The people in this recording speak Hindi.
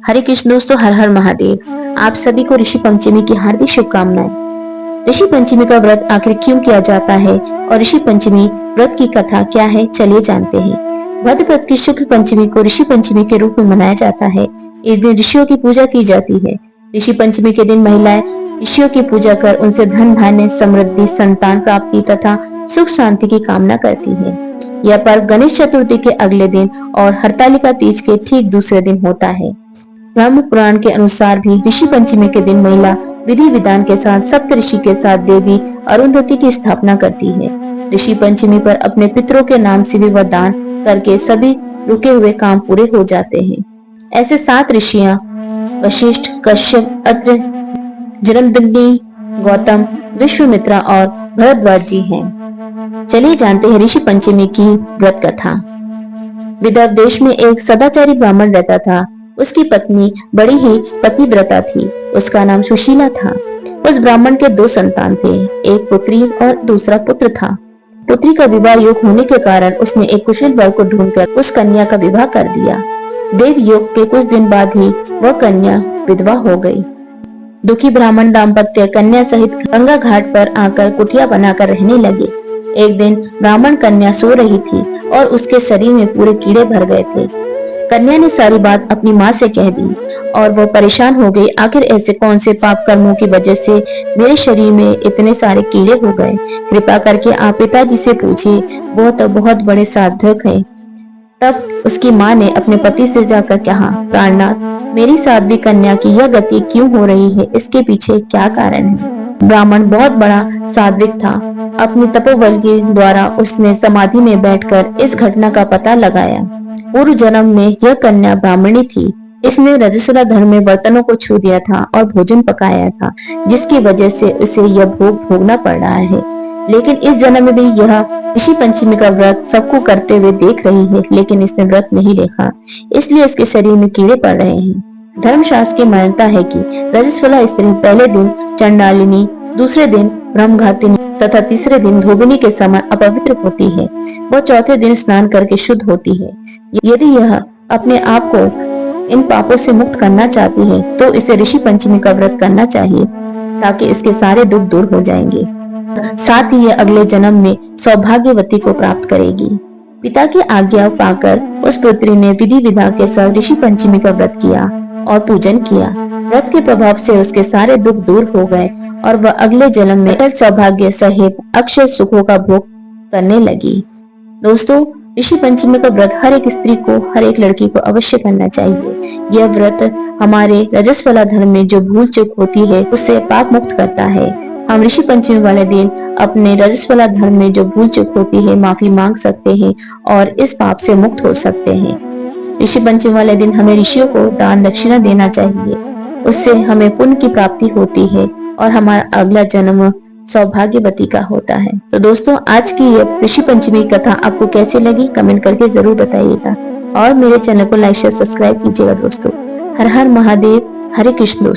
हरे कृष्ण दोस्तों, हर हर महादेव। आप सभी को ऋषि पंचमी की हार्दिक शुभकामनाएं। ऋषि पंचमी का व्रत आखिर क्यों किया जाता है और ऋषि पंचमी व्रत की कथा क्या है, चलिए जानते हैं। भाद्रपद की शुक्ल पंचमी को ऋषि पंचमी के रूप में मनाया जाता है। इस दिन ऋषियों की पूजा की जाती है। ऋषि पंचमी के दिन महिलाएं ऋषियों की पूजा कर उनसे धन धान्य, समृद्धि, संतान प्राप्ति तथा सुख शांति की कामना करती है। यह पर्व गणेश चतुर्थी के अगले दिन और हरतालिका तीज के ठीक दूसरे दिन होता है। ब्रह्म पुराण के अनुसार भी ऋषि पंचमी के दिन महिला विधि विधान के साथ सप्त ऋषि के साथ देवी अरुंधति की स्थापना करती है। ऋषि पंचमी पर अपने पितरों के नाम से भी वरदान करके सभी रुके हुए काम पूरे हो जाते हैं। ऐसे 7 ऋषियां वशिष्ठ, कश्यप, अत्रि, जमदग्नि, गौतम, विश्वामित्रा और भरद्वाज जी हैं। चलिए जानते हैं ऋषि पंचमी की व्रत कथा। विदर्भ देश में एक सदाचारी ब्राह्मण रहता था। उसकी पत्नी बड़ी ही पतिव्रता थी। उसका नाम सुशीला था। उस ब्राह्मण के 2 संतान थे, एक पुत्री और दूसरा पुत्र था। पुत्री का विवाह योग होने के कारण उसने एक कुशल वर को ढूंढकर उस कन्या का विवाह कर दिया। देव योग के कुछ दिन बाद ही वह कन्या विधवा हो गई। दुखी ब्राह्मण दाम्पत्य कन्या सहित गंगा घाट पर आकर कुटिया बनाकर रहने लगे। एक दिन ब्राह्मण कन्या सो रही थी और उसके शरीर में पूरे कीड़े भर गए थे। कन्या ने सारी बात अपनी माँ से कह दी और वो परेशान हो गई। आखिर ऐसे कौन से पाप कर्मों की वजह से मेरे शरीर में इतने सारे कीड़े हो गए? कृपा करके आप पिताजी से पूछिए, वो तो बहुत बड़े साधक हैं। तब उसकी माँ ने अपने पति से जाकर कहा, प्राणनाथ, मेरी साध्वी कन्या की यह गति क्यों हो रही है? इसके पीछे क्या कारण है? ब्राह्मण बहुत बड़ा साध्विक था। अपनी तपोबल के द्वारा उसने समाधि में बैठकर इस घटना का पता लगाया। पूर्व जन्म में यह कन्या ब्राह्मणी थी। इसने रजस्वला धर्म में बर्तनों को छू दिया था और भोजन पकाया था, जिसकी वजह से उसे यह भोग भोगना पड़ रहा है। लेकिन इस जन्म में भी यह ऋषि पंचमी का व्रत सबको करते हुए देख रही है, लेकिन इसने व्रत नहीं देखा, इसलिए इसके शरीर में कीड़े पड़ रहे हैं। धर्मशास्त्र की मान्यता है कि रजस्वला स्त्री पहले दिन चंडालिनी, दूसरे दिन ब्रह्मघातिनी तथा तीसरे दिन धोबिनी के समान अपवित्र होती है। वह चौथे दिन स्नान करके शुद्ध होती है। यदि यह अपने आप को इन पापों से मुक्त करना चाहती है तो इसे ऋषि पंचमी का व्रत करना चाहिए, ताकि इसके सारे दुख दूर हो जाएंगे। साथ ही यह अगले जन्म में सौभाग्यवती को प्राप्त करेगी। पिता की आज्ञा पाकर उस पुत्री ने विधि विधान के साथ ऋषि पंचमी का व्रत किया और पूजन किया। व्रत के प्रभाव से उसके सारे दुख दूर हो गए और वह अगले जन्म में सौभाग्य सहित अक्षय सुखों का भोग करने लगी। दोस्तों, ऋषि पंचमी का व्रत हर एक स्त्री को, हर एक लड़की को अवश्य करना चाहिए। यह व्रत हमारे रजस्वला धर्म में जो भूल चूक होती है उससे पाप मुक्त करता है। हम ऋषि पंचमी वाले दिन अपने रजस्वला धर्म में जो भूल चूक होती है माफी मांग सकते हैं और इस पाप से मुक्त हो सकते हैं। ऋषि पंचमी वाले दिन हमें ऋषियों को दान दक्षिणा देना चाहिए। उससे हमें पुण्य की प्राप्ति होती है और हमारा अगला जन्म सौभाग्यवती का होता है। तो दोस्तों, आज की ये ऋषि पंचमी कथा आपको कैसी लगी, कमेंट करके जरूर बताइएगा और मेरे चैनल को लाइक शेयर सब्सक्राइब कीजिएगा। दोस्तों, हर हर महादेव, हरे कृष्ण। दोस्तों।